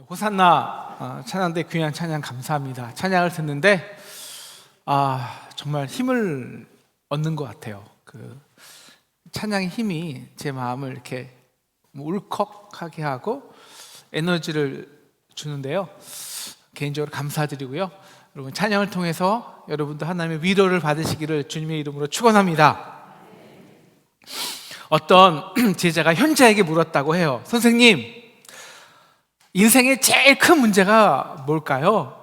호산나 찬양대 귀한 찬양 감사합니다. 찬양을 듣는데 정말 힘을 얻는 것 같아요. 그 찬양의 힘이 제 마음을 이렇게 울컥하게 하고 에너지를 주는데요. 개인적으로 감사드리고요. 여러분 찬양을 통해서 여러분도 하나님의 위로를 받으시기를 주님의 이름으로 축원합니다. 어떤 제자가 현자에게 물었다고 해요. 선생님, 인생의 제일 큰 문제가 뭘까요?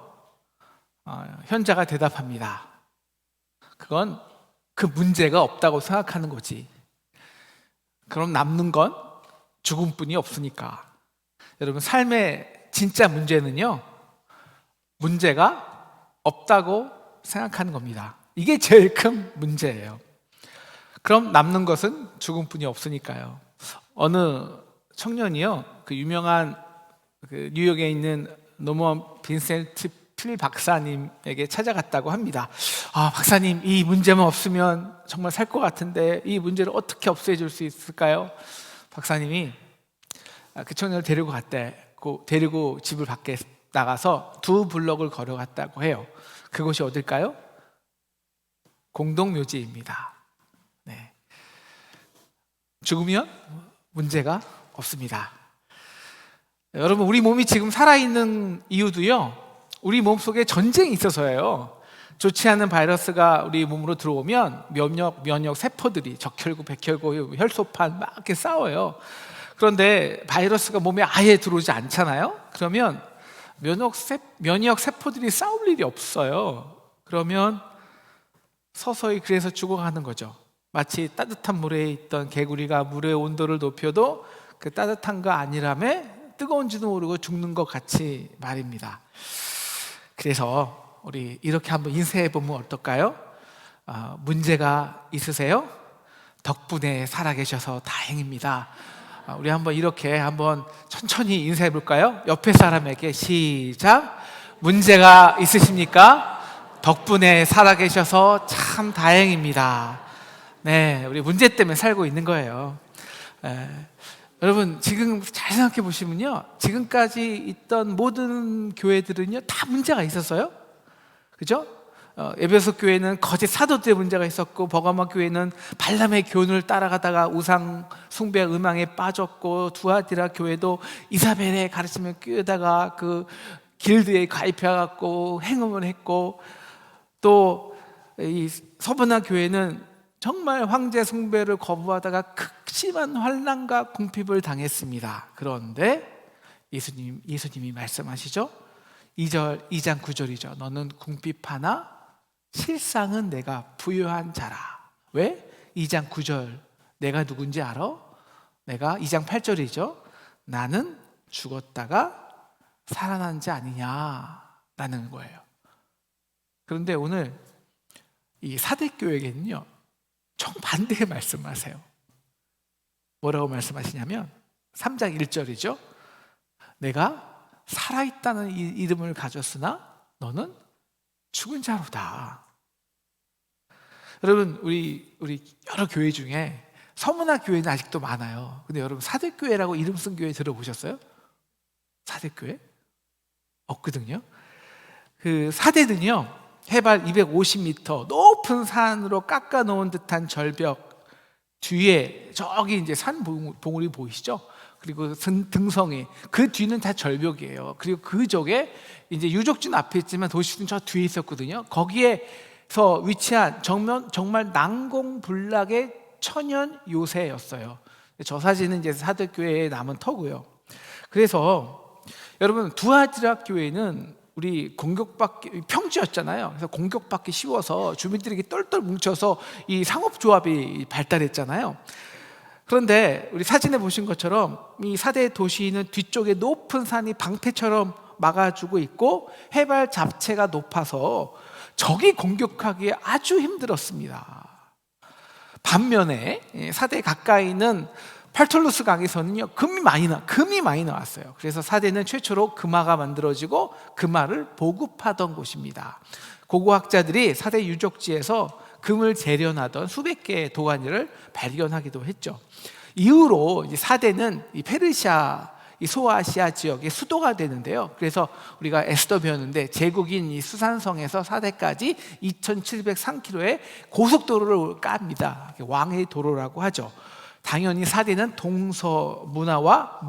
현자가 대답합니다. 그건 그 문제가 없다고 생각하는 거지. 그럼 남는 건 죽음뿐이 없으니까. 여러분, 삶의 진짜 문제는요, 문제가 없다고 생각하는 겁니다. 이게 제일 큰 문제예요. 그럼 남는 것은 죽음뿐이 없으니까요. 어느 청년이요, 그 유명한 뉴욕에 있는 노먼 빈센트 필 박사님에게 찾아갔다고 합니다. 박사님, 이 문제만 없으면 정말 살 것 같은데 이 문제를 어떻게 없애줄 수 있을까요? 박사님이 그 청년을 데리고 집을 밖에 나가서 2블럭을 걸어갔다고 해요. 그곳이 어딜까요? 공동묘지입니다. 네. 죽으면 문제가 없습니다. 여러분, 우리 몸이 지금 살아있는 이유도요, 우리 몸속에 전쟁이 있어서예요. 좋지 않은 바이러스가 우리 몸으로 들어오면 면역 세포들이 적혈구, 백혈구, 혈소판 막 이렇게 싸워요. 그런데 바이러스가 몸에 아예 들어오지 않잖아요. 그러면 면역 세포들이 싸울 일이 없어요. 그러면 서서히 그래서 죽어가는 거죠. 마치 따뜻한 물에 있던 개구리가 물의 온도를 높여도 그 따뜻한 거 아니라며 뜨거운지도 모르고 죽는 것 같이 말입니다. 그래서 우리 이렇게 한번 인쇄해 보면 어떨까요? 문제가 있으세요? 덕분에 살아계셔서 다행입니다. 우리 한번 이렇게 한번 천천히 인쇄해 볼까요? 옆에 사람에게 시작. 문제가 있으십니까? 덕분에 살아계셔서 참 다행입니다. 네, 우리 문제 때문에 살고 있는 거예요. 여러분, 지금 잘 생각해 보시면요, 지금까지 있던 모든 교회들은요 다 문제가 있었어요. 그죠? 에베소 교회는 거짓 사도들의 문제가 있었고, 버가모 교회는 발람의 교훈을 따라가다가 우상 숭배 음악에 빠졌고, 두아디라 교회도 이사벨의 가르침을 끼우다가 그 길드에 가입해갖고 행음을 했고, 또 이 서브나 교회는 정말 황제 숭배를 거부하다가 극심한 환난과 궁핍을 당했습니다. 그런데 예수님이 말씀하시죠. 2장 9절이죠. 너는 궁핍하나 실상은 내가 부유한 자라. 왜? 2장 9절 내가 누군지 알아? 내가 2장 8절이죠. 나는 죽었다가 살아난 자 아니냐라는 거예요. 그런데 오늘 이 사대교회에게는요 정반대의 말씀하세요. 뭐라고 말씀하시냐면 3장 1절이죠. 내가 살아있다는 이름을 가졌으나 너는 죽은 자로다. 여러분, 우리 여러 교회 중에 서문화 교회는 아직도 많아요. 근데 여러분, 사대교회라고 이름 쓴 교회 들어보셨어요? 사대교회? 없거든요. 그 사대는요 해발 250m 높은 산으로 깎아놓은 듯한 절벽 뒤에 저기 이제 산 봉우리 보이시죠? 그리고 등성이 그 뒤는 다 절벽이에요. 그리고 그 쪽에 이제 유적지는 앞에 있지만 도시는 저 뒤에 있었거든요. 거기에서 위치한 정말 난공불락의 천연 요새였어요. 저 사진은 이제 사대교회에 남은 터고요. 그래서 여러분, 두아디라 교회는 우리 공격받기 평지였잖아요. 그래서 공격받기 쉬워서 주민들에게 똘똘 뭉쳐서 이 상업조합이 발달했잖아요. 그런데 우리 사진에 보신 것처럼 이 사대 도시는 뒤쪽에 높은 산이 방패처럼 막아주고 있고 해발 자체가 높아서 적이 공격하기에 아주 힘들었습니다. 반면에 사대 가까이 있는 팔톨루스 강에서는요 금이 많이 나왔어요. 그래서 사대는 최초로 금화가 만들어지고 금화를 보급하던 곳입니다. 고고학자들이 사대 유적지에서 금을 재련하던 수백 개의 도가니를 발견하기도 했죠. 이후로 이제 사대는 이 페르시아 이 소아시아 지역의 수도가 되는데요. 그래서 우리가 에스더 배웠는데 제국인 이 수산성에서 사대까지 2,703km의 고속도로를 깝니다. 왕의 도로라고 하죠. 당연히 사대는 동서 문화와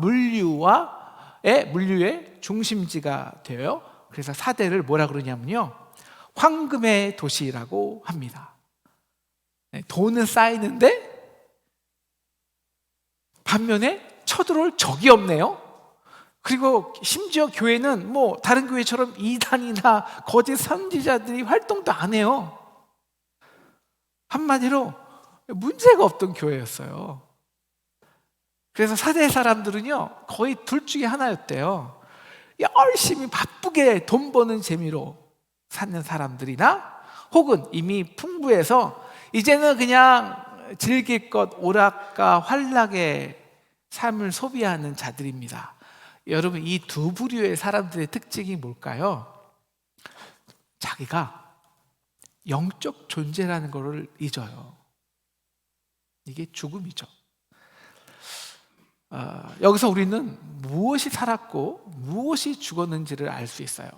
물류의 중심지가 되어요. 그래서 사대를 뭐라 그러냐면요, 황금의 도시라고 합니다. 돈은 쌓이는데 반면에 쳐들어올 적이 없네요. 그리고 심지어 교회는 뭐 다른 교회처럼 이단이나 거짓 선지자들이 활동도 안 해요. 한마디로 문제가 없던 교회였어요. 그래서 사대 사람들은요, 거의 둘 중에 하나였대요. 열심히 바쁘게 돈 버는 재미로 사는 사람들이나, 혹은 이미 풍부해서 이제는 그냥 즐길 것 오락과 환락의 삶을 소비하는 자들입니다. 여러분, 이 두 부류의 사람들의 특징이 뭘까요? 자기가 영적 존재라는 것을 잊어요. 이게 죽음이죠. 여기서 우리는 무엇이 살았고 무엇이 죽었는지를 알 수 있어요.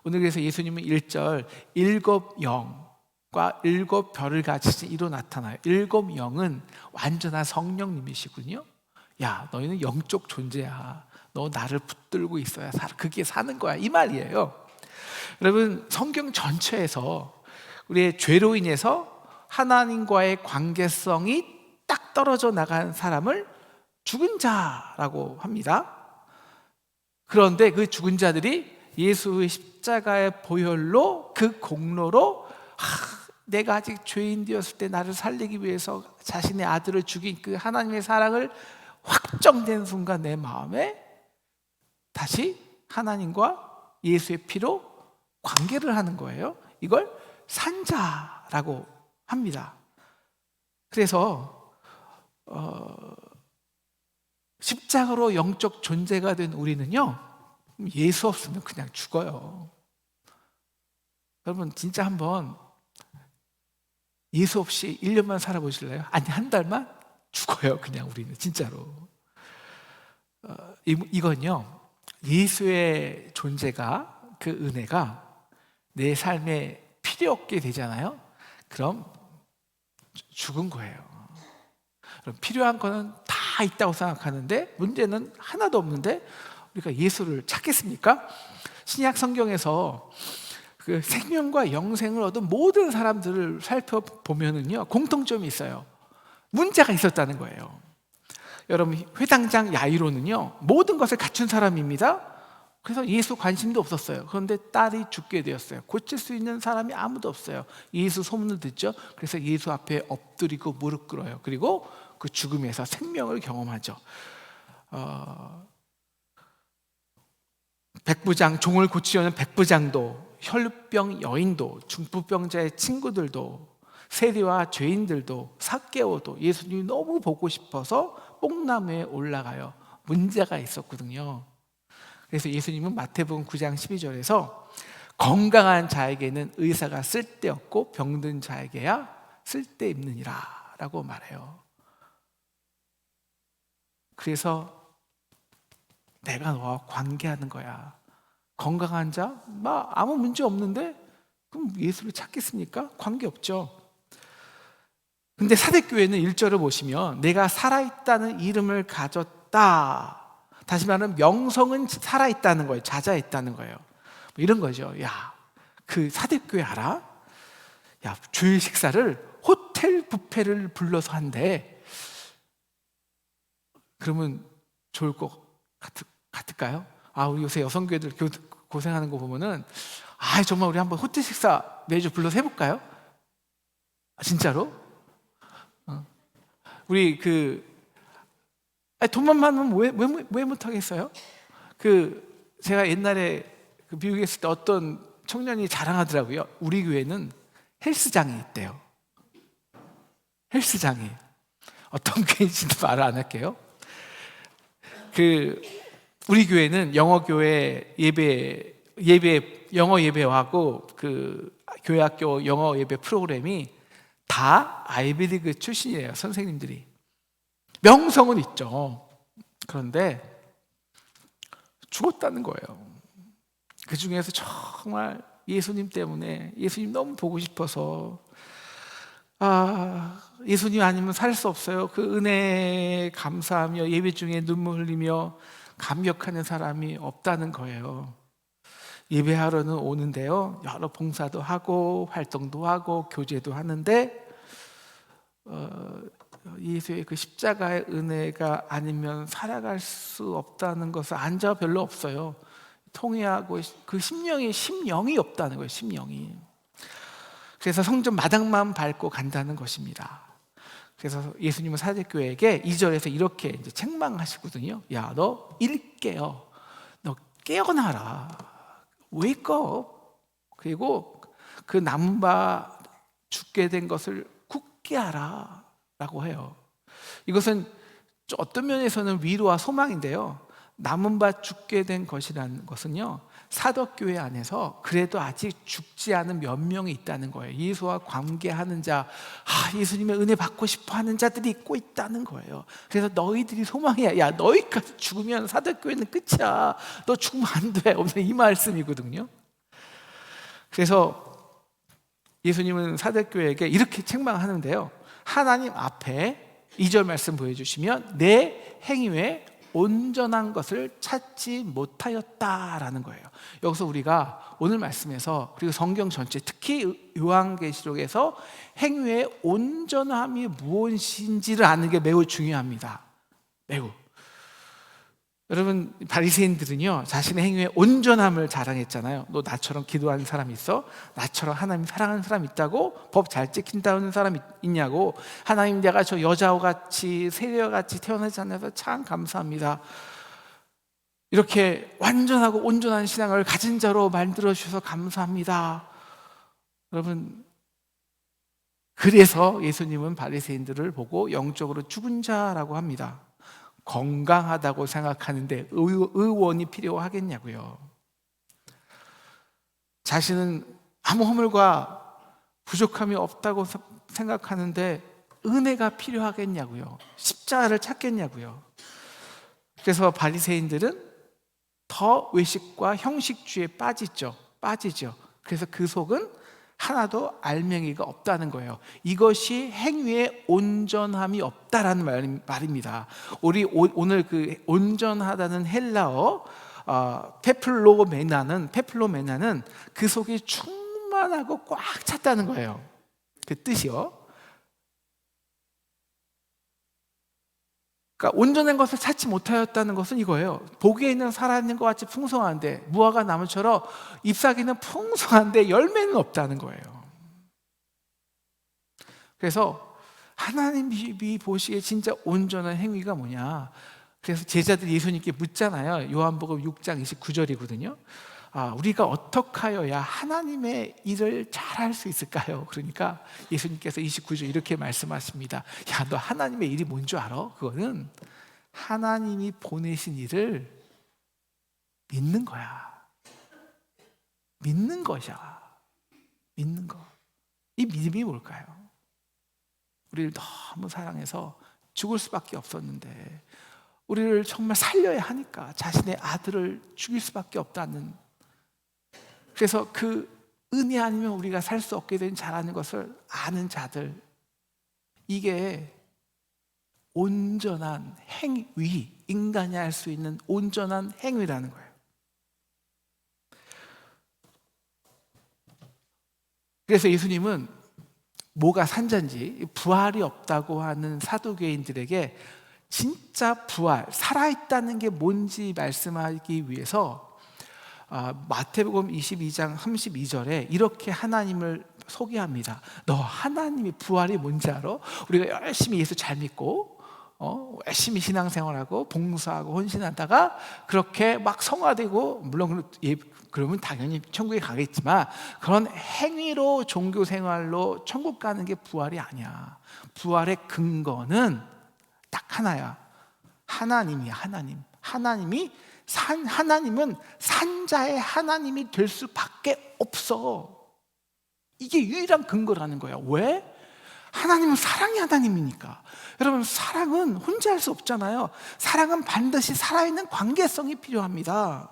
오늘 그래서 예수님은 1절 일곱 영과 일곱 별을 가지신 이로 나타나요. 일곱 영은 완전한 성령님이시군요. 야, 너희는 영적 존재야. 너 나를 붙들고 있어야 살아. 그게 사는 거야, 이 말이에요. 여러분, 성경 전체에서 우리의 죄로 인해서 하나님과의 관계성이 딱 떨어져 나간 사람을 죽은 자라고 합니다. 그런데 그 죽은 자들이 예수의 십자가의 보혈로, 그 공로로 내가 아직 죄인 되었을 때 나를 살리기 위해서 자신의 아들을 죽인 그 하나님의 사랑을 확정된 순간 내 마음에 다시 하나님과 예수의 피로 관계를 하는 거예요. 이걸 산자라고 합니다. 그래서 십자가로 영적 존재가 된 우리는요, 예수 없으면 그냥 죽어요. 여러분, 진짜 한번 예수 없이 1년만 살아보실래요? 아니, 한 달만? 죽어요, 그냥. 우리는 진짜로. 이건요, 예수의 존재가, 그 은혜가 내 삶에 필요 없게 되잖아요. 그럼 죽은 거예요. 그럼 필요한 거는 다 있다고 생각하는데 문제는 하나도 없는데 우리가 예수를 찾겠습니까? 신약 성경에서 그 생명과 영생을 얻은 모든 사람들을 살펴보면은요, 공통점이 있어요. 문제가 있었다는 거예요. 여러분, 회당장 야이로는요, 모든 것을 갖춘 사람입니다. 그래서 예수 관심도 없었어요. 그런데 딸이 죽게 되었어요. 고칠 수 있는 사람이 아무도 없어요. 예수 소문을 듣죠. 그래서 예수 앞에 엎드리고 무릎 꿇어요. 그리고 그 죽음에서 생명을 경험하죠. 백부장, 종을 고치려는 백부장도, 혈루병 여인도, 중풍병자의 친구들도, 세리와 죄인들도, 삭개오도 예수님이 너무 보고 싶어서 뽕나무에 올라가요. 문제가 있었거든요. 그래서 예수님은 마태복음 9장 12절에서 건강한 자에게는 의사가 쓸데없고 병든 자에게야 쓸데있느니라 라고 말해요. 그래서 내가 너와 관계하는 거야. 건강한 자? 아무 문제 없는데? 그럼 예수를 찾겠습니까? 관계없죠. 근데 사대교회는 1절을 보시면 내가 살아있다는 이름을 가졌다. 다시 말하면 명성은 살아있다는 거예요. 자자했다는 거예요. 이런 거죠. 야, 그 사대교회 알아? 야, 주일 식사를 호텔 뷔페를 불러서 한대. 그러면 좋을 것 같을까요? 우리 요새 여성교회들 고생하는 거 보면은 정말 우리 한번 호텔 식사 매주 불러서 해볼까요? 진짜로? 우리 돈만 많으면 왜 못하겠어요? 제가 옛날에 미국에 있을 때 어떤 청년이 자랑하더라고요. 우리 교회는 헬스장이 있대요. 헬스장이. 어떤 교회인지도 말을 안 할게요. 우리 교회는 영어교회 영어 예배하고 교회 학교 영어 예배 프로그램이 다 아이비리그 출신이에요. 선생님들이. 명성은 있죠. 그런데 죽었다는 거예요. 그 중에서 정말 예수님 때문에, 예수님 너무 보고 싶어서, 예수님 아니면 살 수 없어요. 그 은혜에 감사하며 예배 중에 눈물 흘리며 감격하는 사람이 없다는 거예요. 예배하러는 오는데요, 여러 봉사도 하고 활동도 하고 교제도 하는데 예수의 그 십자가의 은혜가 아니면 살아갈 수 없다는 것을 안 자 별로 없어요. 통회하고 그 심령이 없다는 거예요. 심령이. 그래서 성전 마당만 밟고 간다는 것입니다. 그래서 예수님은 사대교회에게 2절에서 이렇게 이제 책망하시거든요. 야, 너 일깨어. 너 깨어나라. Wake up. 그리고 그 남은 바 죽게 된 것을 굳게 하라 라고 해요. 이것은 어떤 면에서는 위로와 소망인데요, 남은 바 죽게 된 것이라는 것은요, 사덕교회 안에서 그래도 아직 죽지 않은 몇 명이 있다는 거예요. 예수와 관계하는 자, 예수님의 은혜 받고 싶어 하는 자들이 있고 있다는 거예요. 그래서 너희들이 소망이야. 야, 너희까지 죽으면 사덕교회는 끝이야. 너 죽으면 안 돼. 오늘 이 말씀이거든요. 그래서 예수님은 사대교회에게 이렇게 책망하는데요, 하나님 앞에 2절 말씀 보여주시면 내 행위 외에 온전한 것을 찾지 못하였다라는 거예요. 여기서 우리가 오늘 말씀에서, 그리고 성경 전체, 특히 요한계시록에서 행위의 온전함이 무엇인지를 아는 게 매우 중요합니다. 매우. 여러분, 바리새인들은요, 자신의 행위의 온전함을 자랑했잖아요. 너 나처럼 기도하는 사람 있어? 나처럼 하나님 사랑하는 사람 있다고? 법 잘 지킨다는 사람 있냐고? 하나님, 내가 저 여자와 같이 세리와 같이 태어나지 않아서 참 감사합니다. 이렇게 완전하고 온전한 신앙을 가진 자로 만들어 주셔서 감사합니다. 여러분, 그래서 예수님은 바리새인들을 보고 영적으로 죽은 자라고 합니다. 건강하다고 생각하는데 의원이 필요하겠냐고요. 자신은 아무 허물과 부족함이 없다고 생각하는데 은혜가 필요하겠냐고요. 십자가를 찾겠냐고요. 그래서 바리새인들은 더 외식과 형식주의에 빠지죠. 그래서 그 속은 하나도 알맹이가 없다는 거예요. 이것이 행위의 온전함이 없다라는 말입니다. 우리 오늘 그 온전하다는 헬라어 페플로메나는 그 속이 충만하고 꽉 찼다는 거예요. 그 뜻이요. 그러니까 온전한 것을 찾지 못하였다는 것은 이거예요. 보기에는 살아있는 것 같이 풍성한데, 무화과 나무처럼 잎사귀는 풍성한데 열매는 없다는 거예요. 그래서 하나님이 보시기에 진짜 온전한 행위가 뭐냐. 그래서 제자들이 예수님께 묻잖아요. 요한복음 6장 29절이거든요. 우리가 어떻게 하여야 하나님의 일을 잘할 수 있을까요? 그러니까 예수님께서 29절 이렇게 말씀하십니다. 야, 너 하나님의 일이 뭔 줄 알아? 그거는 하나님이 보내신 일을 믿는 거야. 믿는 것이야. 믿는 거. 이 믿음이 뭘까요? 우리를 너무 사랑해서 죽을 수밖에 없었는데 우리를 정말 살려야 하니까 자신의 아들을 죽일 수밖에 없다는, 그래서 그 은혜 아니면 우리가 살 수 없게 된 자라는 것을 아는 자들, 이게 온전한 행위, 인간이 할 수 있는 온전한 행위라는 거예요. 그래서 예수님은 뭐가 산자인지, 부활이 없다고 하는 사두개인들에게 진짜 부활, 살아있다는 게 뭔지 말씀하기 위해서 마태복음 22장 32절에 이렇게 하나님을 소개합니다. 너 하나님의 부활이 뭔지 알아? 우리가 열심히 예수 잘 믿고 열심히 신앙생활하고 봉사하고 헌신하다가 그렇게 막 성화되고, 물론 그러면 당연히 천국에 가겠지만 그런 행위로 종교생활로 천국 가는 게 부활이 아니야. 부활의 근거는 딱 하나야. 하나님이야. 하나님은 산자의 하나님이 될 수밖에 없어. 이게 유일한 근거라는 거야. 왜? 하나님은 사랑의 하나님이니까. 여러분, 사랑은 혼자 할 수 없잖아요. 사랑은 반드시 살아있는 관계성이 필요합니다.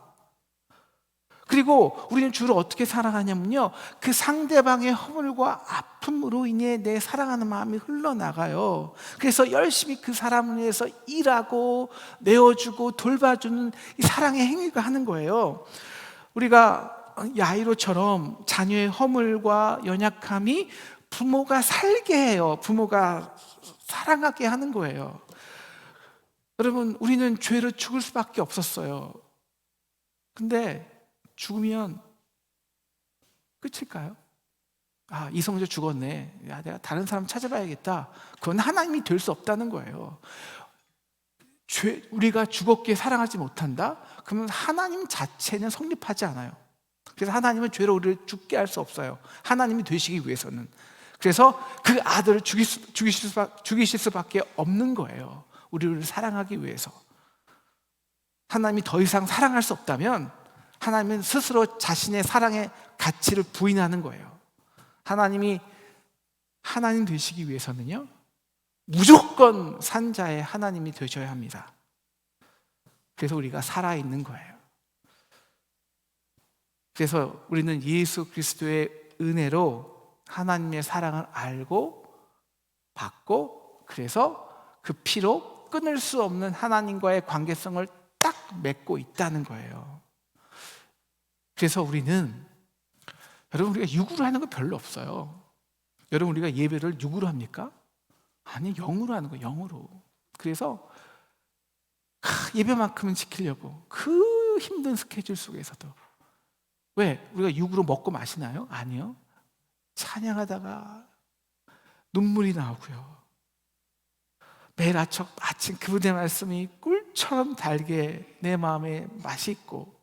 그리고 우리는 주로 어떻게 사랑하냐면요, 그 상대방의 허물과 아픔으로 인해 내 사랑하는 마음이 흘러나가요. 그래서 열심히 그 사람을 위해서 일하고 내어주고 돌봐주는 이 사랑의 행위가 하는 거예요. 우리가 야이로처럼 자녀의 허물과 연약함이 부모가 살게 해요. 부모가 사랑하게 하는 거예요. 여러분, 우리는 죄로 죽을 수밖에 없었어요. 근데 죽으면 끝일까요? 이성재 죽었네. 내가 다른 사람 찾아봐야겠다. 그건 하나님이 될 수 없다는 거예요. 우리가 죽었기에 사랑하지 못한다? 그러면 하나님 자체는 성립하지 않아요. 그래서 하나님은 죄로 우리를 죽게 할 수 없어요. 하나님이 되시기 위해서는. 그래서 그 아들을 죽이실 수밖에 없는 거예요. 우리를 사랑하기 위해서. 하나님이 더 이상 사랑할 수 없다면 하나님은 스스로 자신의 사랑의 가치를 부인하는 거예요. 하나님이 하나님 되시기 위해서는요, 무조건 산자의 하나님이 되셔야 합니다. 그래서 우리가 살아있는 거예요. 그래서 우리는 예수 그리스도의 은혜로 하나님의 사랑을 알고 받고, 그래서 그 피로 끊을 수 없는 하나님과의 관계성을 딱 맺고 있다는 거예요. 그래서 우리는, 여러분, 우리가 육으로 하는 거 별로 없어요. 여러분, 우리가 예배를 육으로 합니까? 아니, 영으로 하는 거예요. 영으로. 그래서 예배만큼은 지키려고 그 힘든 스케줄 속에서도. 왜? 우리가 육으로 먹고 마시나요? 아니요. 찬양하다가 눈물이 나오고요. 매일 아침 그분의 말씀이 꿀처럼 달게 내 마음에 맛이 있고,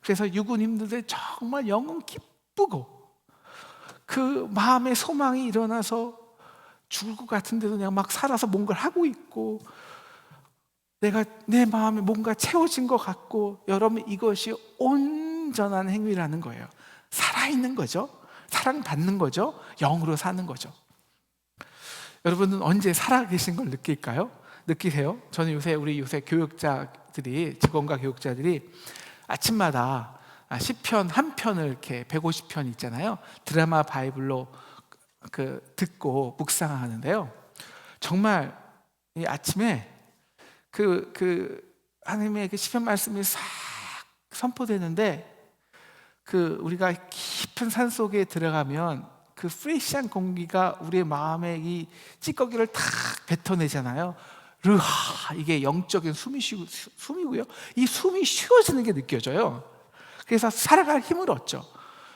그래서 육은 힘든데 정말 영은 기쁘고, 그 마음의 소망이 일어나서 죽을 것 같은데도 그냥 막 살아서 뭔가를 하고 있고, 내 마음에 뭔가 채워진 것 같고, 여러분, 이것이 온전한 행위라는 거예요. 살아있는 거죠. 사랑받는 거죠. 영으로 사는 거죠. 여러분은 언제 살아계신 걸 느끼세요? 저는 우리 요새 교육자들이, 직원과 교육자들이 아침마다 시편 한 편을 이렇게 150편 있잖아요. 드라마 바이블로 듣고 묵상하는데요. 정말 이 아침에 하나님의 그 시편 말씀이 싹 선포되는데, 우리가 깊은 산 속에 들어가면 그 프레시한 공기가 우리의 마음에 이 찌꺼기를 탁 뱉어내잖아요. 르하, 이게 영적인 숨이고요. 이 숨이 쉬어지는 게 느껴져요. 그래서 살아갈 힘을 얻죠.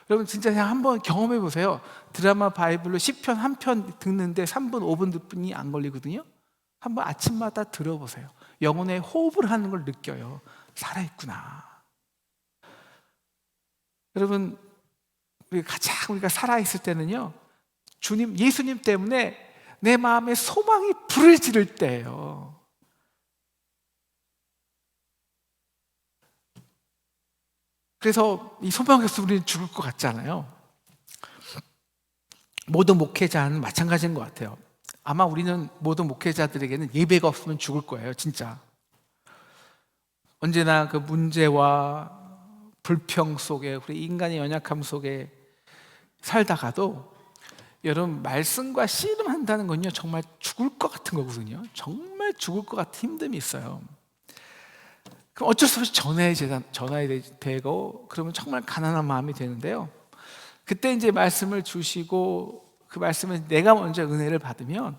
여러분, 진짜 그냥 한번 경험해 보세요. 드라마 바이블로 시편 한 편 듣는데 3분, 5분뿐이 안 걸리거든요. 한번 아침마다 들어보세요. 영혼의 호흡을 하는 걸 느껴요. 살아있구나. 여러분, 우리가 살아있을 때는요, 예수님 때문에 내 마음에 소망이 불을 지를 때예요. 그래서 이 소망이 없으면 우리는 죽을 것 같잖아요. 모든 목회자는 마찬가지인 것 같아요. 아마 우리는 모든 목회자들에게는 예배가 없으면 죽을 거예요, 진짜. 언제나 그 문제와 불평 속에, 우리 인간의 연약함 속에 살다가도, 여러분, 말씀과 씨름한다는 건요, 정말 죽을 것 같은 거거든요. 정말 죽을 것 같은 힘듦이 있어요. 그럼 어쩔 수 없이 전해야 되고, 그러면 정말 가난한 마음이 되는데요. 그때 이제 말씀을 주시고, 그 말씀을 내가 먼저 은혜를 받으면,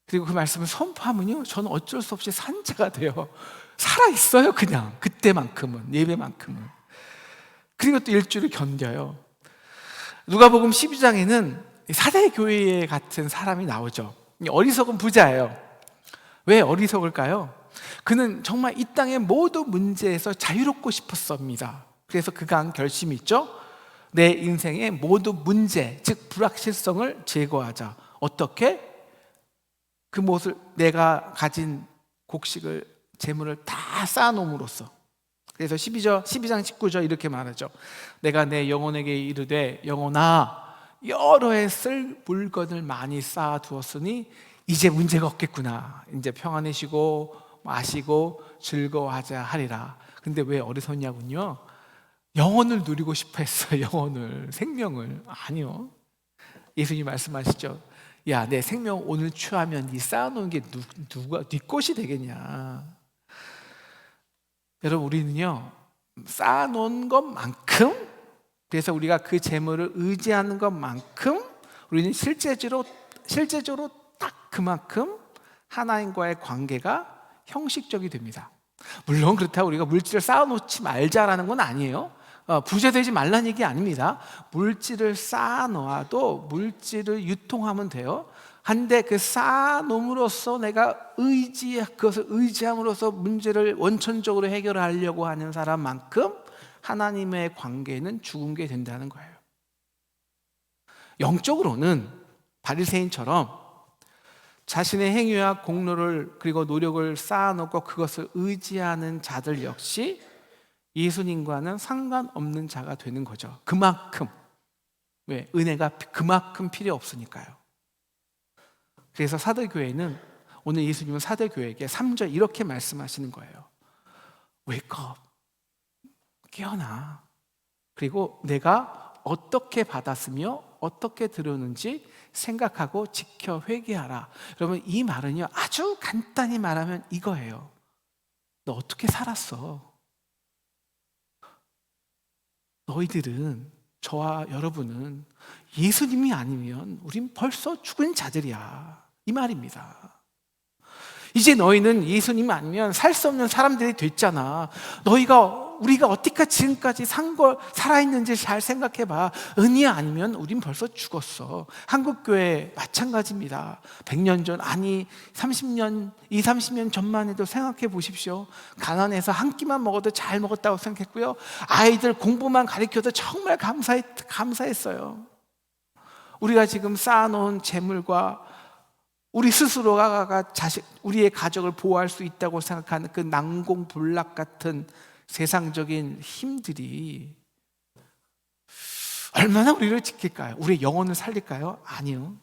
그리고 그 말씀을 선포하면요, 저는 어쩔 수 없이 산자가 돼요. 살아있어요, 그냥. 그때만큼은, 예배만큼은. 그리고 또 일주일을 견뎌요. 누가복음 12장에는 사대교회 같은 사람이 나오죠. 어리석은 부자예요. 왜 어리석을까요? 그는 정말 이 땅의 모든 문제에서 자유롭고 싶었습니다. 그래서 그가 한 결심이 있죠. 내 인생의 모든 문제, 즉 불확실성을 제거하자. 어떻게? 그 무엇을, 내가 가진 곡식을, 재물을 다 쌓아놓음으로써. 그래서 12장 19절 이렇게 말하죠. 내가 내 영혼에게 이르되, 영혼아, 여러 해 쓸 물건을 많이 쌓아두었으니 이제 문제가 없겠구나. 이제 평안히 쉬고 마시고 즐거워하자 하리라. 근데 왜 어리석냐군요. 영혼을 누리고 싶어 했어요. 영혼을, 생명을. 아니요. 예수님 말씀하시죠. 야, 내 생명 오늘 취하면 네 쌓아놓은 게 누가 네 것이 되겠냐. 여러분, 우리는요 쌓아놓은 것만큼, 그래서 우리가 그 재물을 의지하는 것만큼 우리는 실제적으로 딱 그만큼 하나님과의 관계가 형식적이 됩니다. 물론 그렇다고 우리가 물질을 쌓아놓지 말자라는 건 아니에요. 부자 되지 말라는 얘기 아닙니다. 물질을 쌓아놓아도 물질을 유통하면 돼요. 한데 그 쌓아놓음으로써 내가 그것을 의지함으로써 문제를 원천적으로 해결하려고 하는 사람만큼 하나님의 관계는 죽은 게 된다는 거예요. 영적으로는 바리새인처럼 자신의 행위와 공로를 그리고 노력을 쌓아놓고 그것을 의지하는 자들 역시 예수님과는 상관없는 자가 되는 거죠. 그만큼. 왜? 은혜가 그만큼 필요 없으니까요. 그래서 사도교회는, 오늘 예수님은 사도교회에게 3절 이렇게 말씀하시는 거예요. Wake up. 깨어나. 그리고 내가 어떻게 받았으며 어떻게 들었는지 생각하고 지켜 회개하라. 여러분, 이 말은요 아주 간단히 말하면 이거예요. 너 어떻게 살았어? 너희들은, 저와 여러분은 예수님이 아니면 우린 벌써 죽은 자들이야, 이 말입니다. 이제 너희는 예수님 아니면 살 수 없는 사람들이 됐잖아. 우리가 어떻게 지금까지 살아있는지 잘 생각해봐. 은혜 아니면 우린 벌써 죽었어. 한국교회 마찬가지입니다. 100년 전, 아니 30년 전만 해도 생각해 보십시오. 가난해서 한 끼만 먹어도 잘 먹었다고 생각했고요. 아이들 공부만 가르쳐도 정말 감사했어요. 우리가 지금 쌓아놓은 재물과 우리 스스로가 우리의 가족을 보호할 수 있다고 생각하는 그 난공불락 같은 세상적인 힘들이 얼마나 우리를 지킬까요? 우리의 영혼을 살릴까요? 아니요.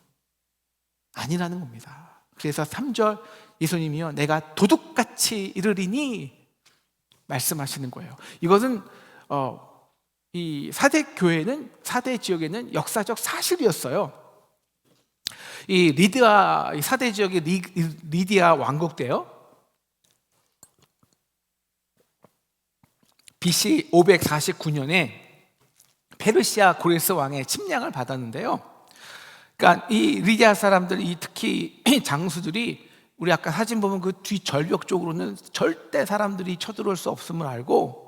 아니라는 겁니다. 그래서 3절 예수님이요, 내가 도둑같이 이르리니 말씀하시는 거예요. 이것은 이 사대 지역에는 역사적 사실이었어요. 이 사대 지역의 리디아 왕국 때요, BC 549년에 페르시아 고레스 왕의 침략을 받았는데요. 그러니까 이 리디아 사람들, 특히 장수들이, 우리 아까 사진 보면 그 뒤 절벽 쪽으로는 절대 사람들이 쳐들어올 수 없음을 알고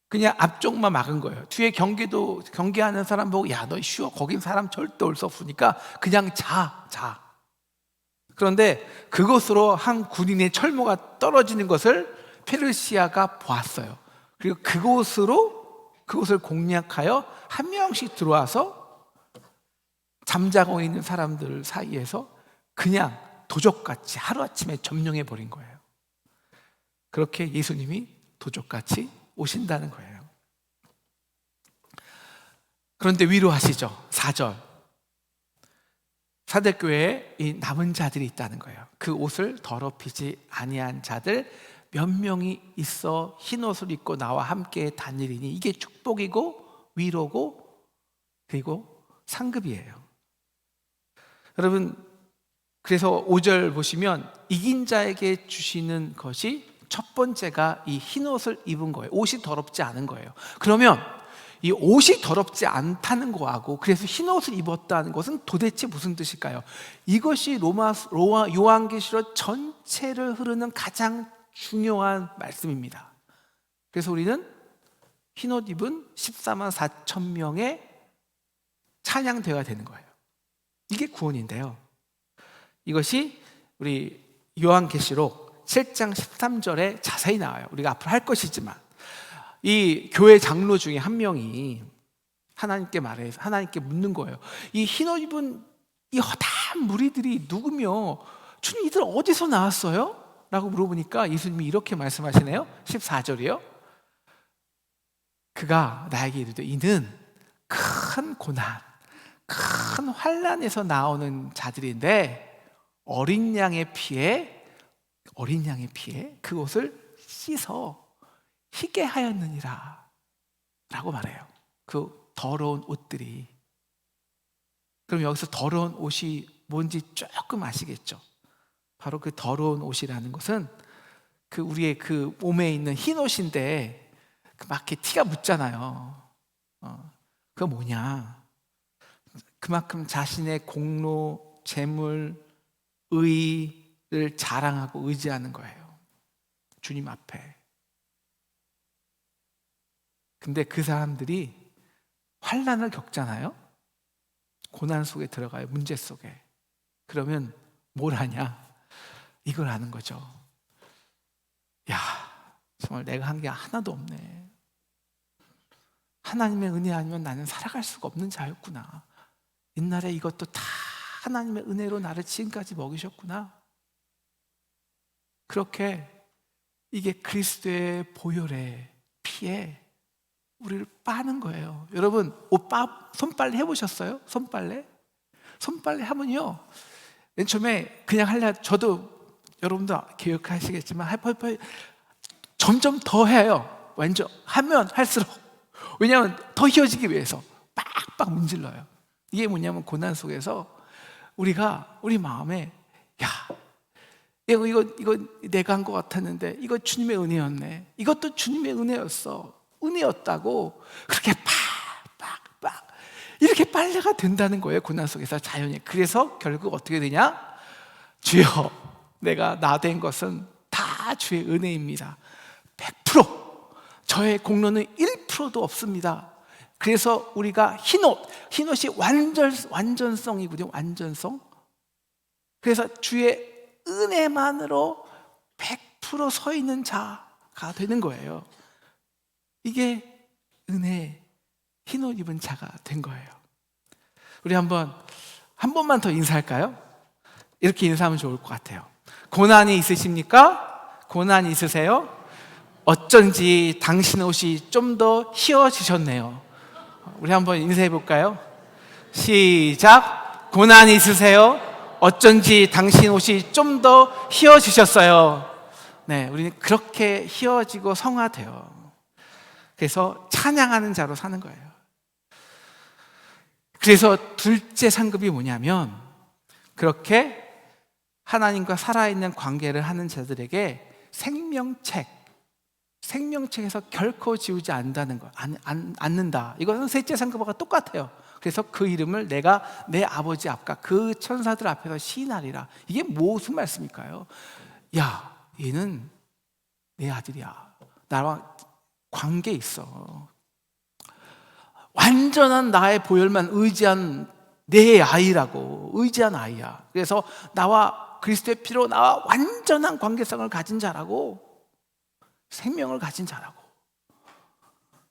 그냥 앞쪽만 막은 거예요. 뒤에 경계하는 사람 보고, 야, 너 쉬워, 거긴 사람 절대 올 수 없으니까 그냥 자. 그런데 그곳으로 한 군인의 철모가 떨어지는 것을 페르시아가 보았어요. 그리고 그곳을 공략하여 한 명씩 들어와서 잠자고 있는 사람들 사이에서 그냥 도적같이 하루아침에 점령해 버린 거예요. 그렇게 예수님이 도적같이 오신다는 거예요. 그런데 위로하시죠. 4절. 사대교회에 이 남은 자들이 있다는 거예요. 그 옷을 더럽히지 아니한 자들 몇 명이 있어 흰 옷을 입고 나와 함께 다니리니 이게 축복이고 위로고 그리고 상급이에요. 여러분, 그래서 5절 보시면 이긴 자에게 주시는 것이 첫 번째가 이 흰 옷을 입은 거예요. 옷이 더럽지 않은 거예요. 그러면 이 옷이 더럽지 않다는 거하고 그래서 흰 옷을 입었다는 것은 도대체 무슨 뜻일까요? 이것이 요한계시록 전체를 흐르는 가장 중요한 말씀입니다. 그래서 우리는 흰 옷 입은 14만 4천 명의 찬양대가 되는 거예요. 이게 구원인데요. 이것이 우리 요한계시록 7장 13절에 자세히 나와요. 우리가 앞으로 할 것이지만 이 교회 장로 중에 한 명이 하나님께 말해서 하나님께 묻는 거예요. 이 흰옷 입은 이 허다한 무리들이 누구며 주님 이들 어디서 나왔어요? 라고 물어보니까 예수님이 이렇게 말씀하시네요. 14절이요. 그가 나에게 이르되 이는 큰 고난, 큰 환난에서 나오는 자들인데 어린 양의 피에 그것을 씻어 희게 하였느니라 라고 말해요. 그 더러운 옷들이. 그럼 여기서 더러운 옷이 뭔지 조금 아시겠죠? 바로 그 더러운 옷이라는 것은 그 우리의 그 몸에 있는 흰 옷인데 막 이렇게 티가 묻잖아요. 그거 뭐냐? 그만큼 자신의 공로, 재물, 의를 자랑하고 의지하는 거예요. 주님 앞에. 근데 그 사람들이 환난을 겪잖아요. 고난 속에 들어가요. 문제 속에. 그러면 뭘 하냐? 이걸 아는 거죠. 야, 정말 내가 한 게 하나도 없네. 하나님의 은혜 아니면 나는 살아갈 수가 없는 자였구나. 옛날에 이것도 다 하나님의 은혜로 나를 지금까지 먹이셨구나. 그렇게 이게 그리스도의 보혈의 피에 우리를 빠는 거예요. 여러분 손빨래 해보셨어요? 손빨래 하면요, 맨 처음에 그냥 저도 여러분도 기억하시겠지만 점점 더 해요. 완전 하면 할수록. 왜냐하면 더 휘어지기 위해서 빡빡 문질러요. 이게 뭐냐면 고난 속에서 우리 마음에 이거 내가 한 것 같았는데 이거 주님의 은혜였네. 이것도 주님의 은혜였다고 그렇게 팍팍팍 이렇게 빨래가 된다는 거예요. 고난 속에서 자연히. 그래서 결국 어떻게 되냐? 주여, 내가 나 된 것은 다 주의 은혜입니다. 100% 저의 공로는 1%도 없습니다. 그래서 우리가 흰옷이 완전성이거든요. 완전성. 그래서 주의 은혜만으로 100% 서 있는 자가 되는 거예요. 이게 은혜, 흰옷 입은 자가 된 거예요. 우리 한 번만 더 인사할까요? 이렇게 인사하면 좋을 것 같아요. 고난이 있으십니까? 고난이 있으세요? 어쩐지 당신 옷이 좀 더 휘어지셨네요. 우리 한번 인사해 볼까요? 시작. 고난이 있으세요? 어쩐지 당신 옷이 좀 더 휘어지셨어요. 네, 우리는 그렇게 휘어지고 성화돼요. 그래서 찬양하는 자로 사는 거예요. 그래서 둘째 상급이 뭐냐면, 그렇게 하나님과 살아있는 관계를 하는 자들에게 생명책에서 결코 지우지 않는다. 이것은 셋째 상급과 똑같아요. 그래서 그 이름을 내가 내 아버지 앞과 그 천사들 앞에서 시인하리라. 이게 무슨 말씀일까요? 야, 얘는 내 아들이야. 나와 관계 있어. 완전한 나의 보혈만 의지한 내 아이라고. 의지한 아이야. 그래서 나와 그리스도의 피로 나와 완전한 관계성을 가진 자라고, 생명을 가진 자라고,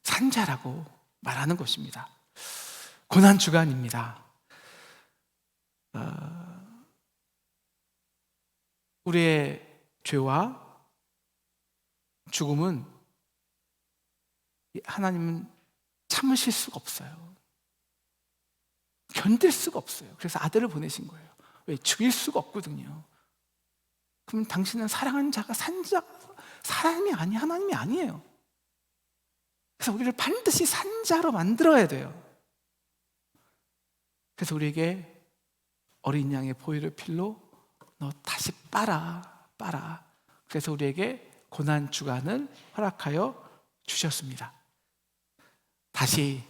산 자라고 말하는 것입니다. 고난 주간입니다. 우리의 죄와 죽음은 하나님은 참으실 수가 없어요. 견딜 수가 없어요. 그래서 아들을 보내신 거예요. 왜? 죽일 수가 없거든요. 그러면 당신은 사랑하는 자가 사람이 하나님이 아니에요. 그래서 우리를 반드시 산자로 만들어야 돼요. 그래서 우리에게 어린 양의 보혈의 필로 너 다시 빨아. 그래서 우리에게 고난 주간을 허락하여 주셨습니다. 다시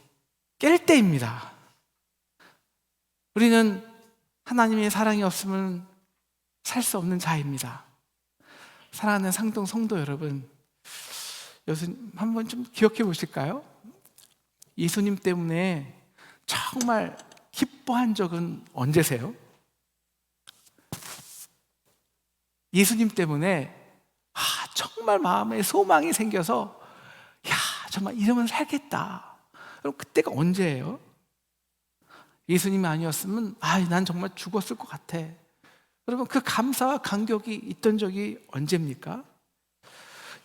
깰 때입니다. 우리는 하나님의 사랑이 없으면 살 수 없는 자입니다. 사랑하는 상동 성도 여러분, 한번 좀 기억해 보실까요? 예수님 때문에 정말 기뻐한 적은 언제세요? 예수님 때문에 정말 마음에 소망이 생겨서 정말 이러면 살겠다. 그럼 그때가 언제예요? 예수님이 아니었으면 난 정말 죽었을 것 같아. 여러분, 그 감사와 감격이 있던 적이 언제입니까?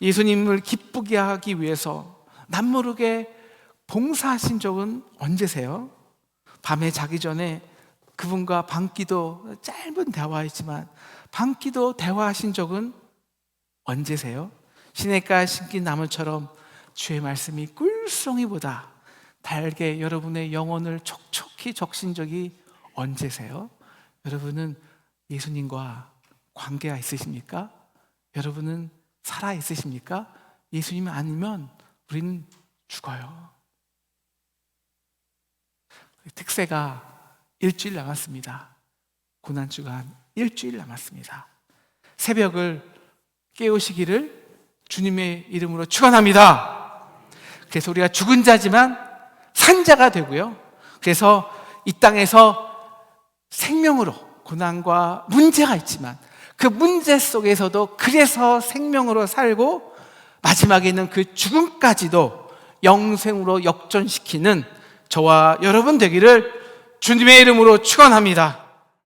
예수님을 기쁘게 하기 위해서 남모르게 봉사하신 적은 언제세요? 밤에 자기 전에 그분과 밤기도, 짧은 대화이지만 밤기도 대화하신 적은 언제세요? 시냇가에 심긴 나무처럼 주의 말씀이 꿀송이보다 달게 여러분의 영혼을 촉촉히 적신 적이 언제세요? 여러분은 예수님과 관계가 있으십니까? 여러분은 살아 있으십니까? 예수님 아니면 우리는 죽어요. 특세가 일주일 남았습니다. 고난주간 일주일 남았습니다. 새벽을 깨우시기를 주님의 이름으로 축원합니다. 그래서 우리가 죽은 자지만 산 자가 되고요. 그래서 이 땅에서 생명으로, 고난과 문제가 있지만 그 문제 속에서도 그래서 생명으로 살고 마지막에는 그 죽음까지도 영생으로 역전시키는 저와 여러분 되기를 주님의 이름으로 축원합니다.